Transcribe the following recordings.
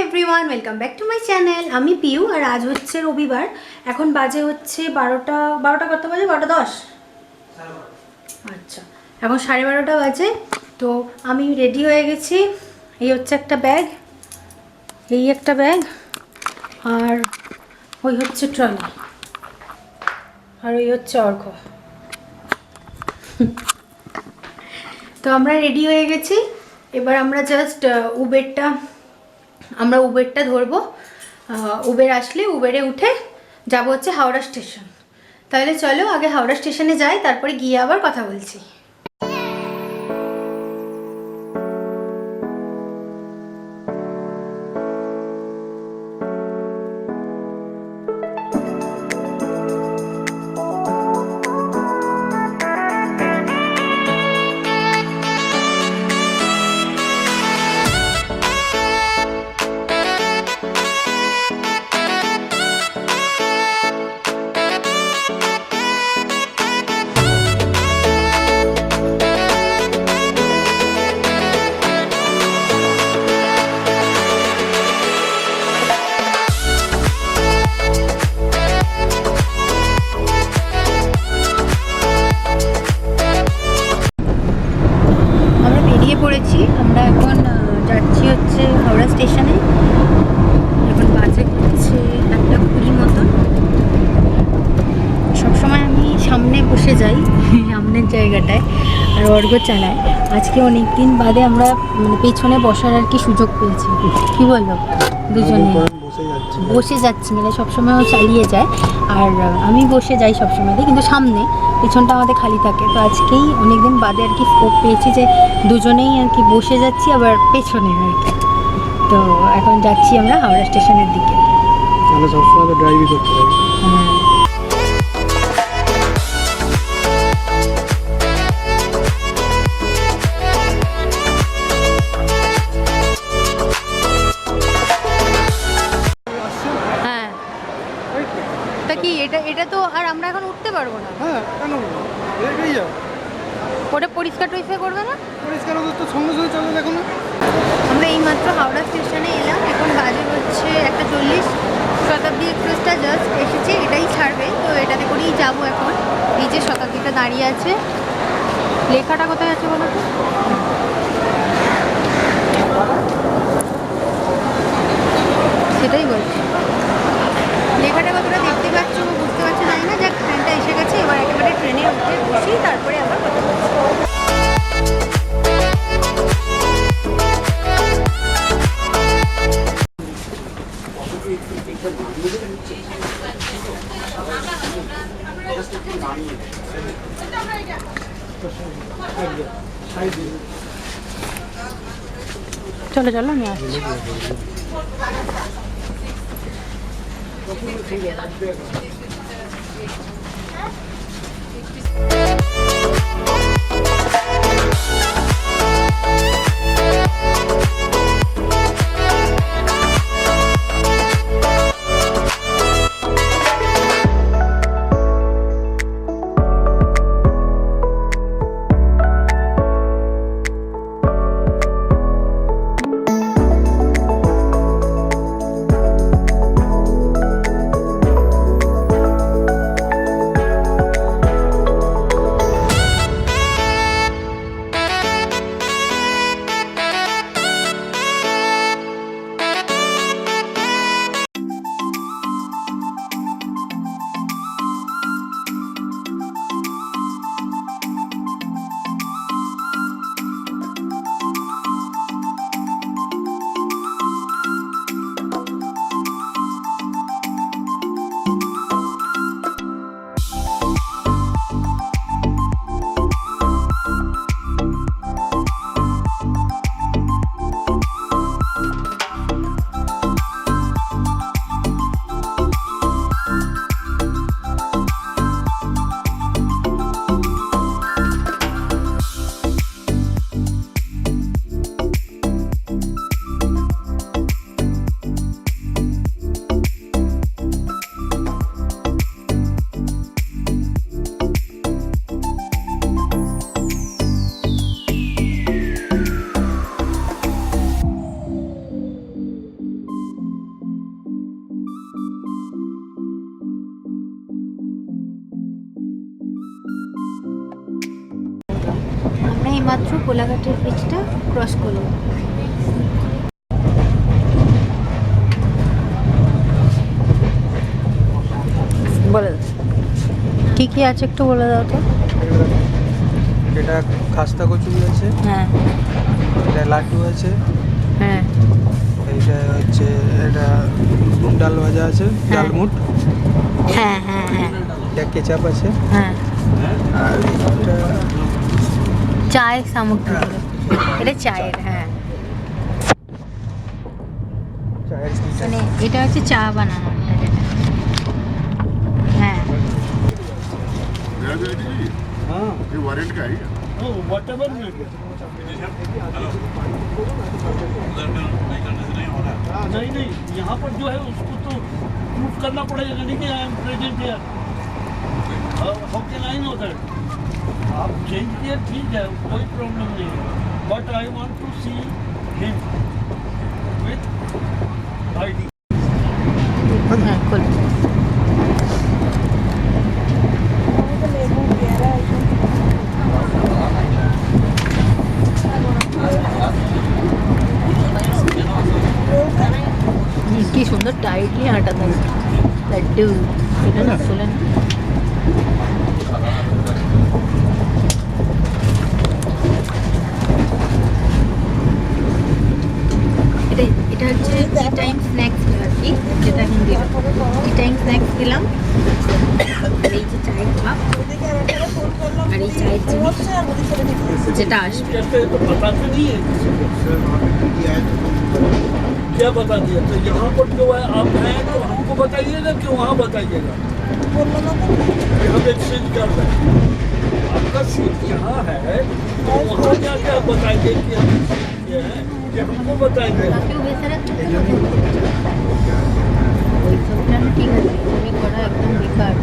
Everyone, welcome back to my channel. আমি পিউ আর আজ হচ্ছে রবিবার। এখন বাজে হচ্ছে 12টা কত বাজে? 12:10। আচ্ছা, এখন 12:30 বাজে। তো আমি রেডি হয়ে গেছি। এই হচ্ছে একটা ব্যাগ, এই একটা ব্যাগ, আর ওই হচ্ছে ট্রলি, আর ওই হচ্ছে অর্ঘ। তো আমরা রেডি হয়ে গেছি। এবার আমরা জাস্ট উবেরটা ধরবো। উবের আসলে উবেরে উঠে যাব হচ্ছে হাওড়া স্টেশন। তাহলে চলো আগে হাওড়া স্টেশনে যাই, তারপরে গিয়ে আবার কথা বলছি। পড়েছি আমরা, এখন যাচ্ছি হচ্ছে হাওড়া স্টেশনে। এখন বাজে হচ্ছে 1:20 মতন। সবসময় আমি সামনে বসে যাই, সামনের জায়গাটায়, আর অর্ঘ চালায়। আজকে অনেক দিন বাদে আমরা পেছনে বসার আর কি সুযোগ পেয়েছি। কি বলো? দুজনে বসে যাচ্ছি, মানে সবসময় ও চালিয়ে যায় আর আমি বসে যাই সবসময়, কিন্তু সামনে, পেছনটা আমাদের খালি থাকে। তো আজকেই অনেকদিন বাদে আর কি স্কোপ পেয়েছি যে দুজনেই আর কি বসে যাচ্ছি, আবার পেছনে আর কি। তো এখন যাচ্ছি আমরা হাওড়া স্টেশনের দিকে। সবসময় তো ড্রাইভই করতে পারি। কি এটা তো আর আমরা এখন উঠতে পারবো না। হ্যাঁ, কেন? এটাই যাও। ওটা পরিষ্কার করবে না? পরিষ্কার তো সঙ্গে সঙ্গে চলে দেখো না। আমরা এইমাত্র হাওড়া স্টেশনে এলাম। এখন বাজে হচ্ছে 1:40। শতাব্দী এক্সপ্রেসটা জাস্ট এসেছে, এটাই ছাড়বে। তো এটাতে করেই যাবো এখন। এই যে শতাব্দীটা দাঁড়িয়ে আছে, লেখাটা কোথায় আছে বলো তো? সেটাই বলছি, লেখাটা কতটা দেখতে পাচ্ছ বুঝতে পারছো জানি না। যাক, ট্রেনটা এসে গেছে। এবার একেবারে ট্রেনে উঠে বসি, তারপরে আবার কথা বলছি। চলো চলো, আমি আসছি। মাত্র কোলাঘাটের ব্রিজটা ক্রস করলো। বলে কি কি আছে একটু বলে দাও তো। এটা খাস্তা কচুরি আছে, হ্যাঁ এটা লাড্ডু আছে, হ্যাঁ এইটা হচ্ছে এটা ডাল ভাজা আছে, হ্যাঁ। ডালমুট, হ্যাঁ হ্যাঁ হ্যাঁ এটা কেচাপ আছে, হ্যাঁ আর এটা চায় সামুদ্র, এটা চায়ের। হ্যাঁ চায়ের পিস আছে। মানে এটা হচ্ছে চা বানানো হ্যাঁ। हाँ ये वारंट का है क्या? व्हाटएवर में नहीं नहीं, यहाँ पर जो है उसको तो प्रूफ करना पड़ेगा नहीं कि I am present here. How can I know that? आप चेंज किए ठीक है, कोई प्रॉब्लम नहीं है, but I want to see him with ID. হ্যাঁ cool। কি সুন্দর টাইটলি আটা দেয় লাড্ডু, এটা না খোলেন। এটা এটা হচ্ছে টি টাইম স্ন্যাক্স আর কি, যেটা এখন দিলাম টি টাইম স্ন্যাক্স দিলাম। আর এই যে চায়ের কাপ আর এই চায়ের জিনিস যেটা আসবে। तो बताते नहीं है किसी को। क्या बता दिया? तो यहाँ पर जो है आप हैं तो हमको बताइएगा कि वहाँ बताइएगा। हम एक्सचेंज कर रहे हैं, आपका सीट यहाँ है तो वहाँ जाके आप बताइए कि हम ये हैं कि हमको बताइएगा। কাকেও বেঁচে রাখতে হবে। ওই সব প্ল্যান ঠিক আছে, তুমি করা একদম বেকার।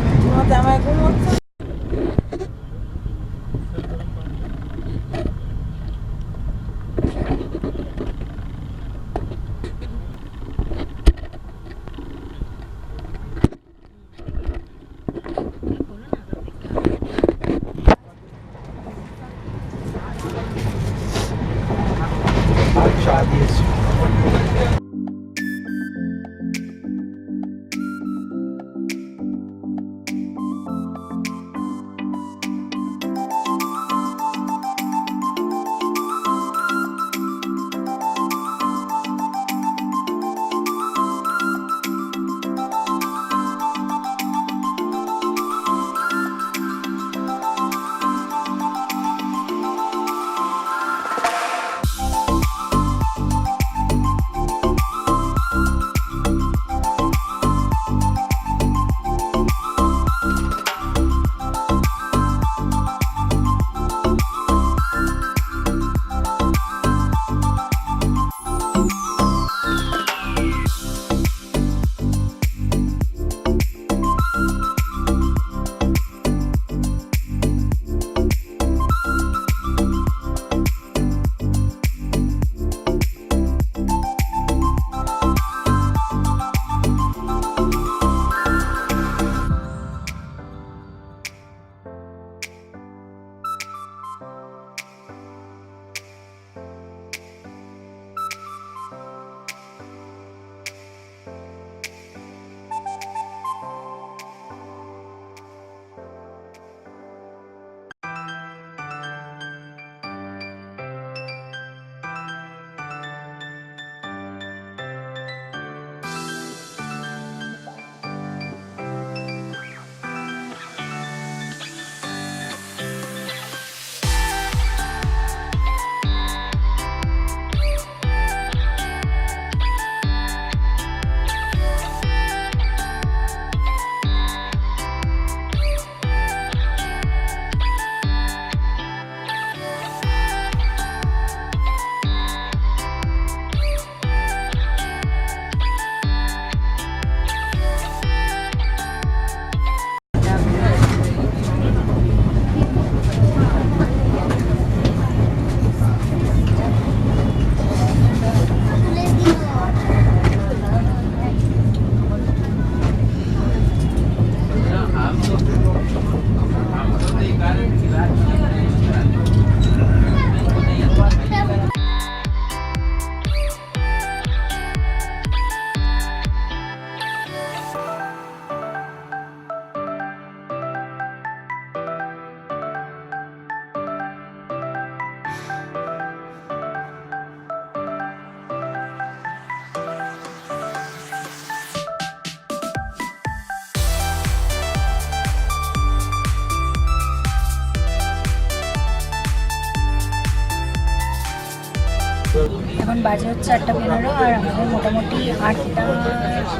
বাজে হচ্ছে 8:15 আর আমাদের মোটামুটি 8টার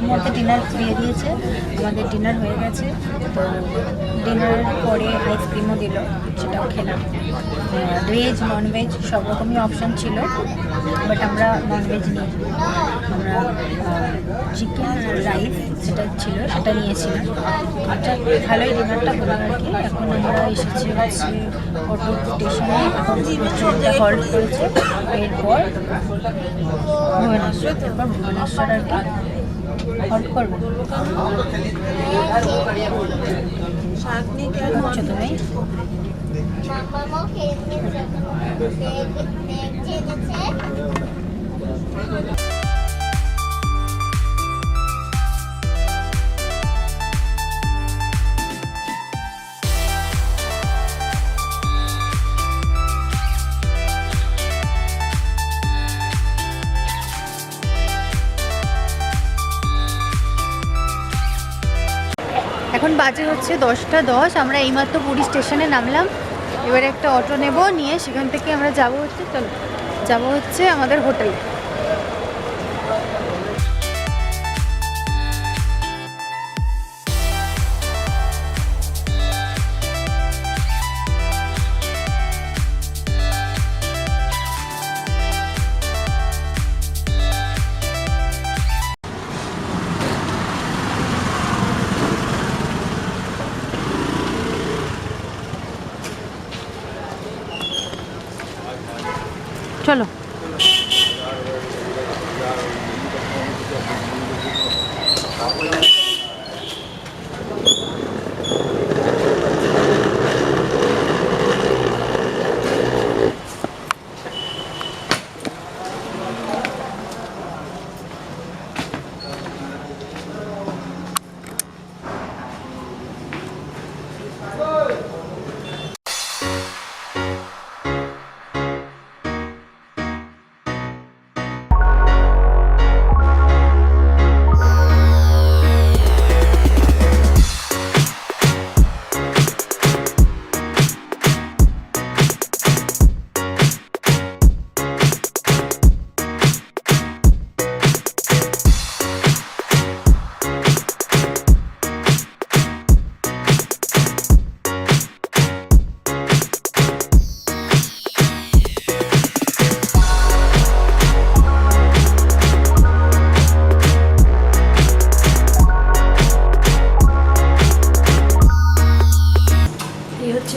মধ্যে ডিনার দিয়ে দিয়েছে। আমাদের ডিনার হয়ে গেছে। তো ডিনারের পরে আইসক্রিমও দিল, সেটাও খেলাম। ভেজ ননভেজ সব রকমই অপশান ছিল, বাট আমরা ননভেজ নিই। আমরা চিকেন আর রাইস যেটা ছিল সেটা নিয়েছিলাম। আচ্ছা, ভালোই ডিনারটা হলাম আর কি। এখন আমরা এসেছি হচ্ছে অটো স্টেশনে, এখন ট্রেনটা হল্ট করেছে। এরপর ভুবনেশ্বর আর কি হল্ট করবো। বুঝছো তুমি? এখন বাজে হচ্ছে 10:10। আমরা এইমাত্র পুরী স্টেশনে নামলাম। এবারে একটা অটো নেব, নিয়ে সেখান থেকে আমরা যাব হচ্ছে আমাদের হোটেলে। চলো।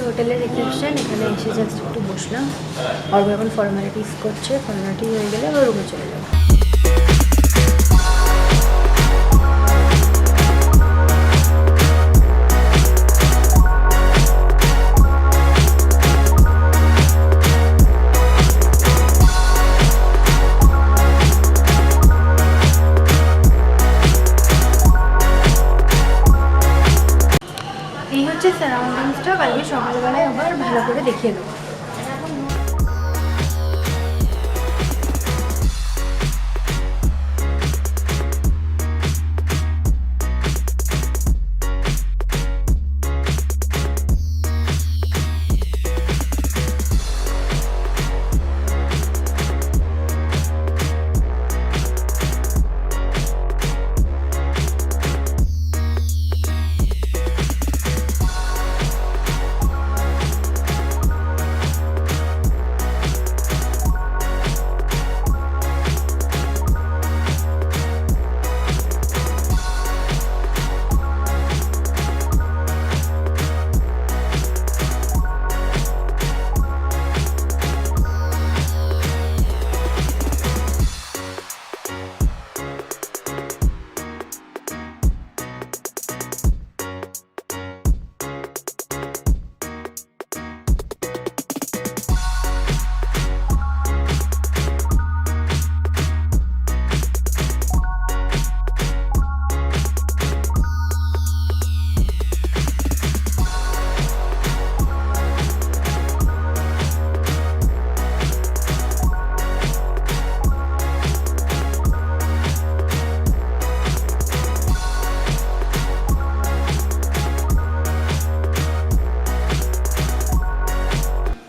হোটেলের রিসেপশন, এখানে এসে জাস্ট একটু বসলাম। আর এখন ফর্মালিটিস করছে, ফর্মালিটি হয়ে গেলে আবার রুমে চলে যাবো। এই হচ্ছে সারাউন্ডিংসটা, কালকে সকালবেলায় আবার ভালো করে দেখিয়ে দেবো।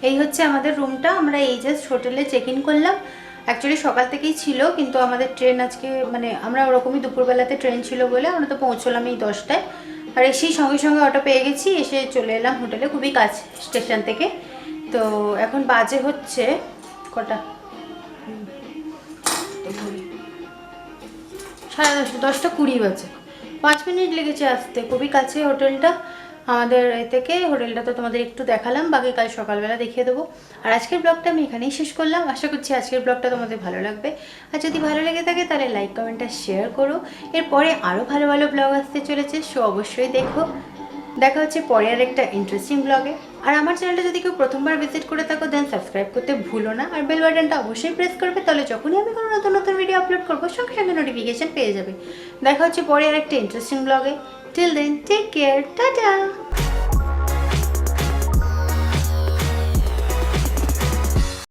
এই হচ্ছে আমাদের রুমটা। আমরা এই জাস্ট হোটেলে চেক ইন করলাম। অ্যাকচুয়ালি সকাল থেকেই ছিল, কিন্তু আমাদের ট্রেন আজকে মানে আমরা ওরকমই দুপুরবেলাতে ট্রেন ছিল বলে আমরা তো পৌঁছলাম এই 10টায়। আর এসেই সঙ্গে সঙ্গে অটো পেয়ে গেছি, এসে চলে এলাম হোটেলে, খুবই কাছে স্টেশন থেকে। তো এখন বাজে হচ্ছে কটা, 10:20 বাজে। 5 মিনিট লেগেছে আসতে, খুবই কাছে হোটেলটা আমাদের এ থেকে। হোটেলটা তো তোমাদের একটু দেখালাম, বাকি কাল সকালবেলা দেখিয়ে দেবো। আর আজকের ব্লগটা আমি এখানেই শেষ করলাম। আশা করছি আজকের ব্লগটা তোমাদের ভালো লাগবে। আর যদি ভালো লেগে থাকে তাহলে লাইক কমেন্ট আর শেয়ার করো। এরপরে আরও ভালো ভালো ব্লগ আসতে চলেছে, সো অবশ্যই দেখো। দেখা হচ্ছে পরে আর একটা ইন্টারেস্টিং ব্লগে। আর আমার চ্যানেলটা যদি কেউ প্রথমবার ভিজিট করে থাকো দেন সাবস্ক্রাইব করতে ভুলো না, আর বেল বাটনটা অবশ্যই প্রেস করবে, তাহলে যখনই আমি কোনো নতুন নতুন ভিডিও আপলোড করবো সঙ্গে সঙ্গে নোটিফিকেশন পেয়ে যাবে। দেখা হচ্ছে পরে আর একটা ইন্টারেস্টিং ব্লগে। Till then take care, tata.